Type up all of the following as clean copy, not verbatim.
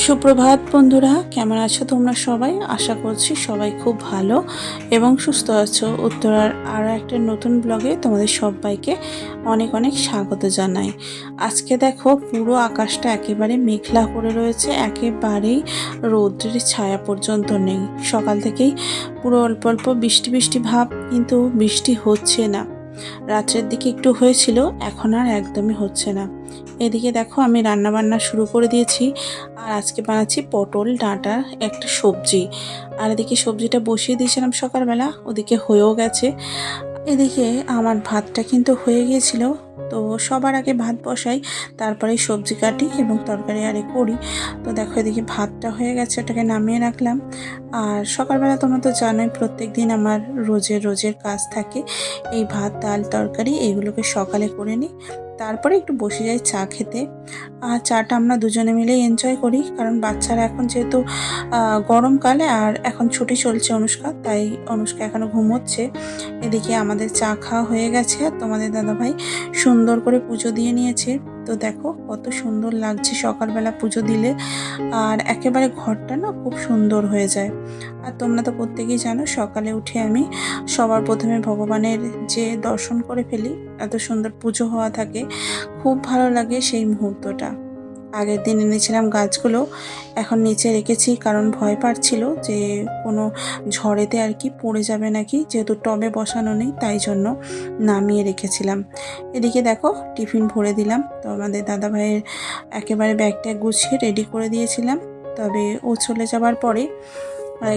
সুপ্রভাত বন্ধুরা, কেমন আছো তোমরা সবাই? আশা করছি সবাই খুব ভালো এবং সুস্থ আছো। উত্তরার আরও একটা নতুন ব্লগে তোমাদের সবাইকে অনেক অনেক স্বাগত জানাই। আজকে দেখো পুরো আকাশটা একেবারে মেঘলা করে রয়েছে, একেবারেই রৌদ্রের ছায়া পর্যন্ত নেই। সকাল থেকেই পুরো অল্প অল্প বৃষ্টি বৃষ্টি ভাব, কিন্তু বৃষ্টি হচ্ছে না। রাত্রের দিকে একটু হয়েছিল, এখন আর একদমই হচ্ছে না। এদিকে দেখো আমি রান্না বান্না শুরু করে দিয়েছি। আর আজকে বানাচ্ছি পটল ডাঁটার একটা সবজি। আর এদিকে সবজিটা বসিয়ে দিয়েছিলাম সকালবেলা, ওদিকে হয়েও গেছে। এদিকে আমার ভাতটা কিন্তু হয়ে গিয়েছিল। তো সবার আগে ভাত বসাই, তারপরে সবজি কাটি এবং তরকারি আরে করি। তো দেখো এদিকে ভাতটা হয়ে গেছে, ওটাকে নামিয়ে রাখলাম। আর সকালবেলা তোমরা তো জানোই প্রত্যেক দিন আমার রোজের কাজ থাকে। এই ভাত ডাল তরকারি এগুলোকে সকালে করে নিই, তারপরে একটু বসে যাই চা খেতে। আর চাটা আমরা দুজনে মিলেই এনজয় করি, কারণ বাচ্চারা এখন যেহেতু গরমকালে আর এখন ছুটি চলছে অনুষ্কা, তাই অনুষ্কা এখনও ঘুমোচ্ছে। এদিকে আমাদের চা খাওয়া হয়ে গেছে, আর তোমাদের দাদাভাই সুন্দর করে পুজো দিয়ে নিয়েছে। তো দেখো কত সুন্দর লাগছে সকালবেলা পুজো দিলে, আর একেবারে ঘরটা না খুব সুন্দর হয়ে যায়। আর তোমরা তো প্রত্যেকেই জানো সকালে উঠে আমি সবার প্রথমে ভগবানের যে দর্শন করে ফেলি, এত সুন্দর পুজো হওয়া থাকে, খুব ভালো লাগে সেই মুহূর্তটা। আগের দিন এনেছিলাম গাছগুলো, এখন নিচে রেখেছি, কারণ ভয় পাচ্ছিল যে কোনো ঝড়েতে আর কি পড়ে যাবে নাকি, যেহেতু টবে বসানো নেই তাই জন্য নামিয়ে রেখেছিলাম। এদিকে দেখো টিফিন ভরে দিলাম, তো আমাদের দাদা ভাইয়ের একেবারে ব্যাগটা গুছিয়ে রেডি করে দিয়েছিলাম। তবে ও চলে যাবার পরে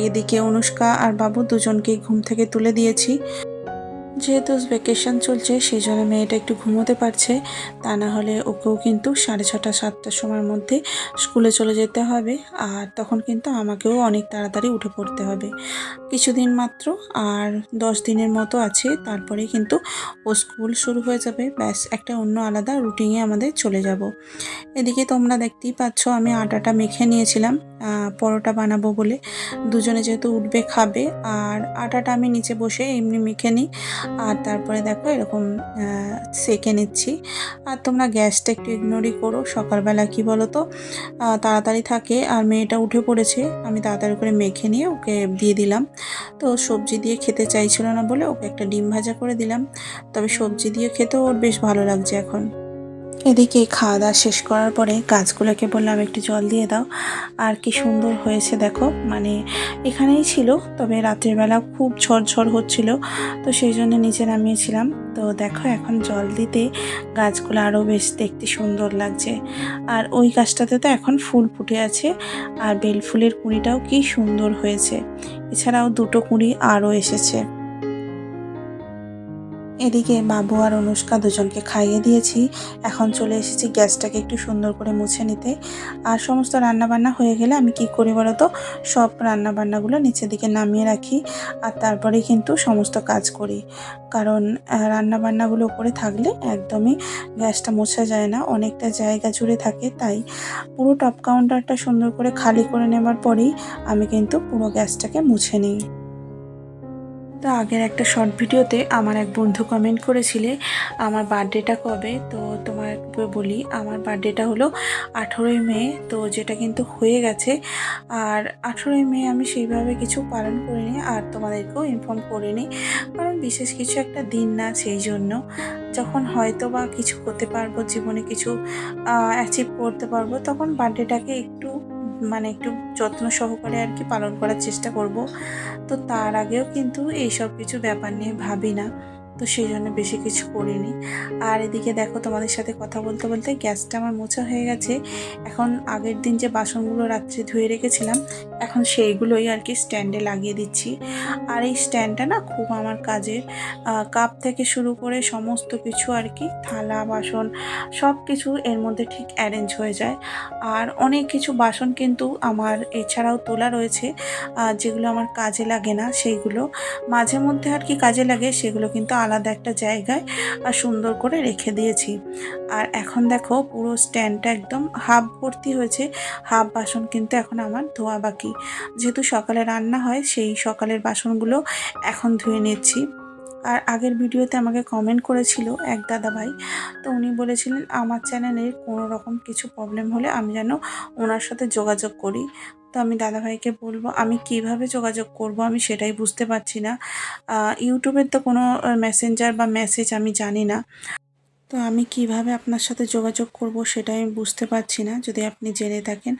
এদিকে অনুষ্কা আর বাবু দুজনকেই ঘুম থেকে তুলে দিয়েছি। যেহেতু ভ্যাকেশন চলছে সেই জন্য মেয়েটা একটু ঘুমোতে পারছে, তা না হলে ওকেও কিন্তু 6:30 7টার সময়ের মধ্যে স্কুলে চলে যেতে হবে। আর তখন কিন্তু আমাকেও অনেক তাড়াতাড়ি উঠে পড়তে হবে। কিছুদিন মাত্র আর 10 দিনের মতো আছে, তারপরে কিন্তু ও স্কুল শুরু হয়ে যাবে। ব্যাস একটা অন্য আলাদা রুটিনে আমাদের চলে যাব। এদিকে তোমরা দেখতেই পাচ্ছ আমি আটাটা মেখে নিয়েছিলাম পরোটা বানাবো বলে। দুজনে যেহেতু উঠবে খাবে, আর আটাটা আমি নিচে বসে এমনি মেখে নিই, আর তারপরে দেখো এরকম সেঁকে নিচ্ছি। আর তোমরা গ্যাসটা একটু ইগনোরই করো, সকালবেলা কি বলো তো তাড়াতাড়ি থাকে, আর মেয়েটা উঠে পড়েছে, আমি তাড়াতাড়ি করে মেখে নিয়ে ওকে দিয়ে দিলাম। তো সবজি দিয়ে খেতে চাইছিল না বলে ওকে একটা ডিম ভাজা করে দিলাম। তবে সবজি দিয়ে খেতেও ওর বেশ ভালো লাগছে এখন। এদিকে খাওয়া দাওয়া শেষ করার পরে গাছগুলোকে বললাম একটু জল দিয়ে দাও। আর কি সুন্দর হয়েছে দেখো, মানে এখানেই ছিল, তবে রাত্রের বেলা খুব ঝড় হচ্ছিল, তো সেই জন্য নিচে নামিয়েছিলাম। তো দেখো এখন জল দিতে গাছগুলো আরও বেশ দেখতে সুন্দর লাগছে। আর ওই গাছটাতে তো এখন ফুল ফুটে আছে, আর বেল ফুলের কুঁড়িটাও কি সুন্দর হয়েছে। এছাড়াও দুটো কুঁড়ি আরও এসেছে। এদিকে বাবু আর অনুষ্কা দুজনকে খাইয়ে দিয়েছি, এখন চলে এসেছি গ্যাসটাকে একটু সুন্দর করে মুছে নিতে। আর সমস্ত রান্নাবান্না হয়ে গেলে আমি কি করি বলো তো, সব রান্নাবান্নাগুলো নিচের দিকে নামিয়ে রাখি, আর তারপরে কিন্তু সমস্ত কাজ করি। কারণ রান্নাবান্নাগুলো করে থাকলে একদমই গ্যাসটা মোছা যায় না, অনেকটা জায়গা জুড়ে থাকে, তাই পুরো টপ কাউন্টারটা সুন্দর করে খালি করে নেবার পরেই আমি কিন্তু পুরো গ্যাসটাকে মুছে নিই। তো আগের একটা শর্ট ভিডিওতে আমার এক বন্ধু কমেন্ট করেছিলে আমার বার্থডেটা কবে। তো তোমাকে বলি আমার বার্থডেটা হলো 18ই মে, তো যেটা কিন্তু হয়ে গেছে। আর 18ই মে আমি সেইভাবে কিছু পালন করিনি, আর তোমাদেরকেও ইনফর্ম করিনি, কারণ বিশেষ কিছু একটা দিন না, সেই জন্য যখন হয়তো বা কিছু করতে পারবো, জীবনে কিছু অ্যাচিভ করতে পারবো, তখন বার্থডেটাকে একটু একটু যত্ন সহকারে আর কি পালন করার চেষ্টা করব। তো তার আগেও কিন্তু এইসব কিছু ব্যাপার নিয়ে ভাবি না, তো সেই জন্য বেশি কিছু করিনি। আর এদিকে দেখো তোমাদের সাথে কথা বলতে বলতে গ্যাসটা আমার মোছা হয়ে গেছে। এখন আগের দিন যে বাসনগুলো রাত্রে ধুয়ে রেখেছিলাম, এখন সেইগুলোই আর কি স্ট্যান্ডে লাগিয়ে দিচ্ছি। আর এই স্ট্যান্ডটা না খুব আমার কাজের, কাপ থেকে শুরু করে সমস্ত কিছু আর কি, থালা বাসন সব কিছু এর মধ্যে ঠিক অ্যারেঞ্জ হয়ে যায়। আর অনেক কিছু বাসন কিন্তু আমার এছাড়াও তোলা রয়েছে, যেগুলো আমার কাজে লাগে না, সেইগুলো মাঝে মধ্যে আর কি কাজে লাগে, সেগুলো কিন্তু আলাদা একটা জায়গায় আর সুন্দর করে রেখে দিয়েছি। আর এখন দেখো পুরো স্ট্যান্ডটা একদম হাফ ভর্তি হয়েছে, হাফ বাসন কিন্তু এখন আমার ধোয়া বাকি। যেহেতু সকালে রান্না হয়, সেই সকালের বাসনগুলো এখন ধুয়ে নিচ্ছি। আর আগের ভিডিওতে আমাকে কমেন্ট করেছিল এক দাদাভাই, তো উনি বলেছিলেন আমার চ্যানেলে কোনো রকম কিছু প্রবলেম হলে আমি যেন ওনার সাথে যোগাযোগ করি। তো আমি দাদাভাইকে বলবো আমি কিভাবে যোগাযোগ করব আমি সেটাই বুঝতে পারছি না। ইউটিউবের তো কোনো মেসেঞ্জার বা মেসেজ আমি জানি না। তো আমি কিভাবে আপনার সাথে যোগাযোগ করব সেটাই আমি বুঝতে পারছি না। যদি আপনি জেনে থাকেন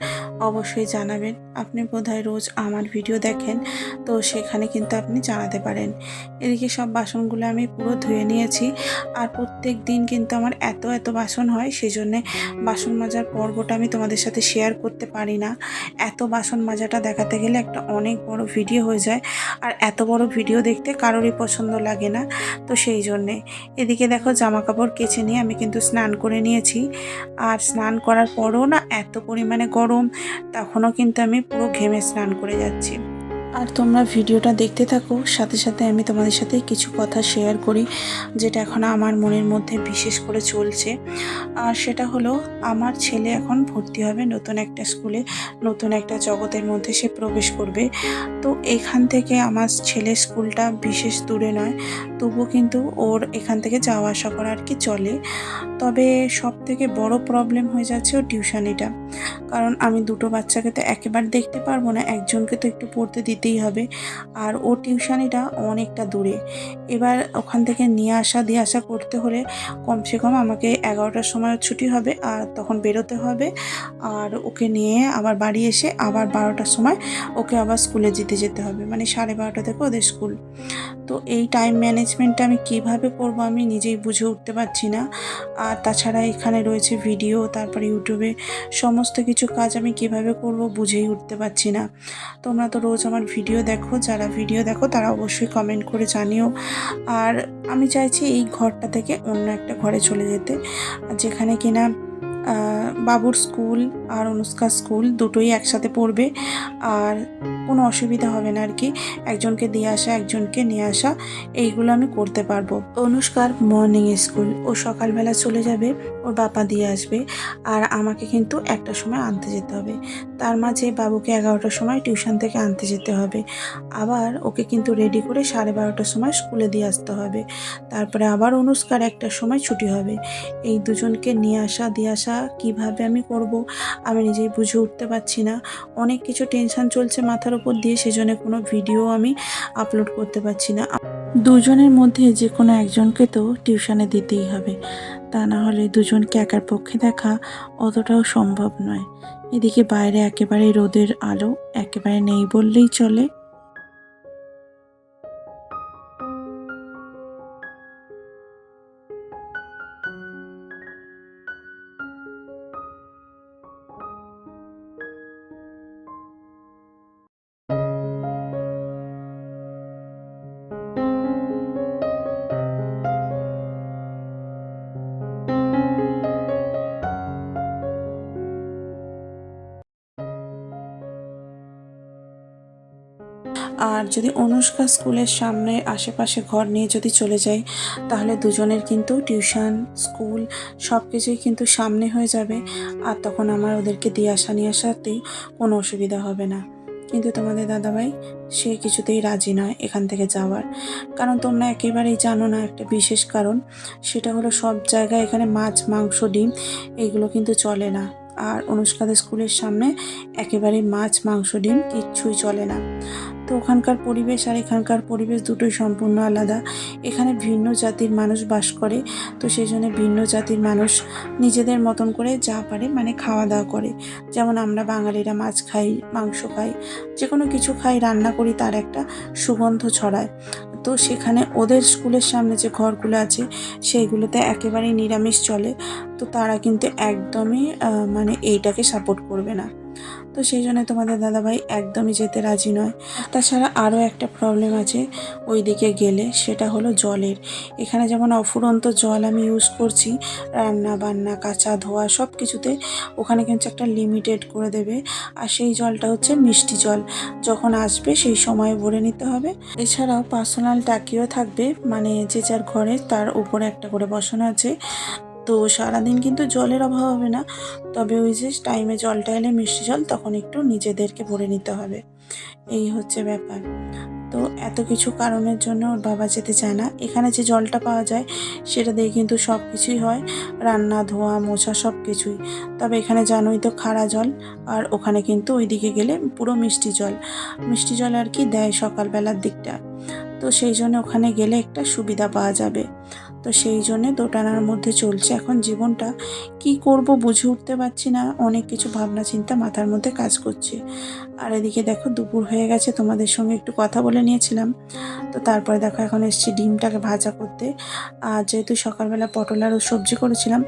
অবশ্যই জানাবেন। আপনি বোধহয় রোজ আমার ভিডিও দেখেন, তো সেখানে কিন্তু আপনি জানাতে পারেন। এদিকে সব বাসনগুলো আমি পুরো ধুয়ে নিয়েছি। আর প্রত্যেক দিন কিন্তু আমার এত বাসন হয়, সেজন্যে বাসন মাজার পর্বটা আমি তোমাদের সাথে শেয়ার করতে পারি না। এত বাসন মাজাটা দেখাতে গেলে একটা অনেক বড় ভিডিও হয়ে যায়, আর এত বড় ভিডিও দেখতে কারোরই পছন্দ লাগে না। তো সেই জন্যে এদিকে দেখো জামা কাপড় কেচে নিয়ে আমি কিন্তু স্নান করে নিয়েছি। আর স্নান করার পরও না এত পরিমাণে গরম, তখনও কিন্তু আমি পুরো ঘেমে স্নান করে যাচ্ছি। আর তোমরা ভিডিওটা দেখতে থাকো, সাথে সাথে আমি তোমাদের সাথে কিছু কথা শেয়ার করি যেটা এখন আমার মনের মধ্যে বিশেষ করে চলছে। আর সেটা হলো আমার ছেলে এখন ভর্তি হবে নতুন একটা স্কুলে, নতুন একটা জগতের মধ্যে সে প্রবেশ করবে। তো এখান থেকে আমার ছেলের স্কুলটা বিশেষ দূরে নয়, তবুও কিন্তু ওর এখান থেকে যাওয়া আসা করা আর কি চলে। তবে সবথেকে বড় প্রবলেম হয়ে যাচ্ছে ওর টিউশনিটা। কারণ আমি দুটো বাচ্চাকে তো একেবারে দেখতে পারবো না, একজনকে তো একটু পড়তে দিতেই হবে। আর ও টিউশনিটা অনেকটা দূরে। এবার ওখান থেকে নিয়ে আসা দিয়ে আসা করতে হলে কমসে কম আমাকে 11টার সময় ছুটি হবে, আর তখন বেরোতে হবে। আর ওকে নিয়ে আবার বাড়ি এসে আবার 12টার সময় ওকে আবার স্কুলে যেতে হবে, মানে 12:30 থেকে ওদের স্কুল। তো এই টাইম ম্যানেজমেন্টটা আমি কিভাবে করব আমি নিজেই বুঝে উঠতে পারছি না। আর তাছাড়া এখানে রয়েছে ভিডিও, তারপরে ইউটিউবে সমস্ত কিছু কাজ আমি কিভাবে করব বুঝেই উঠতে পারছি না। তোমরা তো রোজ আমার ভিডিও দেখো, যারা ভিডিও দেখো তারা অবশ্যই কমেন্ট করে জানিও। আর আমি চাইছি এই ঘরটা থেকে অন্য একটা ঘরে চলে যেতে, যেখানে কিনা বাবুর স্কুল আর অনুষ্কার স্কুল দুটোই একসাথে পড়বে। আর কোনো অসুবিধা হবে না আর কি, একজনকে দিয়ে আসা একজনকে নিয়ে আসা এইগুলো আমি করতে পারবো। অনুষ্কার মর্নিং স্কুল, ও সকালবেলা চলে যাবে, ওর বাবা দিয়ে আসবে। আর আমাকে কিন্তু 1টার সময় আনতে যেতে হবে। তার মাঝে বাবুকে 11টার সময় টিউশন থেকে আনতে যেতে হবে। আবার ওকে কিন্তু রেডি করে 12:30টার সময় স্কুলে দিয়ে আসতে হবে। তারপরে আবার অনুষ্কার 1টার সময় ছুটি হবে। এই দুজনকে নিয়ে আসা দিয়ে আসা কিভাবে আমি করব আমি নিজেই বুঝে উঠতে পারছি না। অনেক কিছু টেনশন চলছে মাথার উপর দিয়ে, সেজন্য কোনো ভিডিও আমি আপলোড করতে পারছি না। দুজনের মধ্যে যে কোনো একজনকে তো টিউশনে দিতেই হবে, তা না হলে দুজনকে একার পক্ষে দেখা অতটাও সম্ভব নয়। এদিকে বাইরে একেবারে রোদের আলো একেবারে নেই বললেই চলে। আর যদি অনুষ্কা স্কুলের সামনে আশেপাশে ঘর নিয়ে যদি চলে যাই, তাহলে দুজনের কিন্তু টিউশন স্কুল সব কিছুই কিন্তু সামনে হয়ে যাবে। আর তখন আমার ওদেরকে দিয়ে আসা নিয়ে আসাতেই কোনো অসুবিধা হবে না। কিন্তু তোমাদের দাদাভাই সে কিছুতেই রাজি নয় এখান থেকে যাওয়ার। কারণ তোমরা একেবারেই জানো না একটা বিশেষ কারণ, সেটা হলো সব জায়গায় এখানে মাছ মাংস ডিম এইগুলো কিন্তু চলে না। আর অনুষ্কাদের স্কুলের সামনে একেবারে মাছ মাংস ডিম কিচ্ছুই চলে না। তো ওখানকার পরিবেশ আর এখানকার পরিবেশ দুটোই সম্পূর্ণ আলাদা। এখানে ভিন্ন জাতির মানুষ বাস করে, তো সেই জন্য ভিন্ন জাতির মানুষ নিজেদের মতন করে যা পারে মানে খাওয়া দাওয়া করে। যেমন আমরা বাঙালিরা মাছ খাই, মাংস খাই, যে কোনো কিছু খাই, রান্না করি, তার একটা সুগন্ধ ছড়ায়। তো সেখানে ওদের স্কুলের সামনে যে ঘরগুলো আছে সেইগুলোতে একেবারেই নিরামিষ চলে। তো তারা কিন্তু একদমই মানে এইটাকে সাপোর্ট করবে না। তো সেই জন্য তোমাদের দাদাভাই একদমই যেতে রাজি নয়। তাছাড়া আরও একটা প্রবলেম আছে ওই দিকে গেলে, সেটা হলো জলের। এখানে যেমন অফুরন্ত জল আমি ইউজ করছি রান্না বান্না কাচা ধোয়া সব কিছুতে, ওখানে কিন্তু একটা লিমিটেড করে দেবে। আর সেই জলটা হচ্ছে মিষ্টি জল, যখন আসবে সেই সময় ভরে নিতে হবে। এছাড়াও পার্সোনাল টাকিও থাকবে, মানে যে যার ঘরে তার উপরে একটা করে বসানো আছে। তো সারাদিন কিন্তু জলের অভাব হবে না, তবে ওই যে টাইমে জলটা এলে মিষ্টি জল তখন একটু নিজেদেরকে ভরে নিতে হবে, এই হচ্ছে ব্যাপার। তো এত কিছু কারণের জন্য ওর বাবা যেতে চায় না। এখানে যে জলটা পাওয়া যায় সেটা দিয়ে কিন্তু সব কিছুই হয়, রান্না, ধোয়া, মোছা সব কিছুই। তবে এখানে জানোই তো খাড়া জল, আর ওখানে কিন্তু ওইদিকে গেলে পুরো মিষ্টি জল। মিষ্টি জল আর কি দেয় সকালবেলার দিকটা। তো সেই জন্য ওখানে গেলে একটা সুবিধা পাওয়া যাবে। তো সেই জন্যে দোটানার মধ্যে চলছে এখন জীবনটা। কি করব বুঝে উঠতে পারছি না, অনেক কিছু ভাবনা চিন্তা মাথার মধ্যে কাজ করছে। আর এদিকে দেখো দুপুর হয়ে গেছে, তোমাদের সঙ্গে একটু কথা বলে নিয়েছিলাম। তো তারপরে দেখো এখন এসেছি ডিমটাকে ভাজা করতে। আর যেহেতু সকালবেলা পটল আর সবজি করেছিলাম,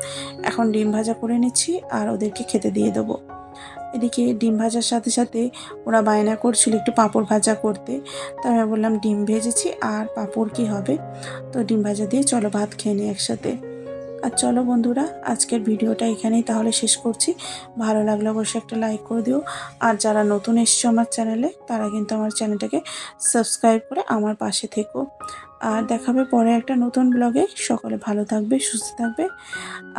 এখন ডিম ভাজা করে নিচ্ছি আর ওদেরকে খেতে দিয়ে দেবো। এদিকে ডিম ভাজার সাথে সাথে ওরা বায়না করছিল একটু পাঁপড় ভাজা করতে। তো আমি বললাম ডিম ভেজেছি আর পাঁপড় কি হবে, তো ডিম ভাজা দিয়ে চলো ভাত খেয়ে নিই একসাথে। আর চলো বন্ধুরা, আজকের ভিডিওটা এখানেই তাহলে শেষ করছি। ভালো লাগলে অবশ্যই একটা লাইক করে দিও। আর যারা নতুন এসছো আমার চ্যানেলে, তারা কিন্তু আমার চ্যানেলটাকে সাবস্ক্রাইব করে আমার পাশে থেকো। আর দেখাবে পরে একটা নতুন ব্লগে। সকলে ভালো থাকবে, সুস্থ থাকবে।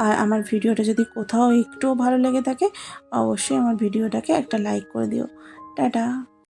আর আমার ভিডিওটা যদি কোথাও একটুও ভালো লেগে থাকে, অবশ্যই আমার ভিডিওটাকে একটা লাইক করে দিও। টাটা।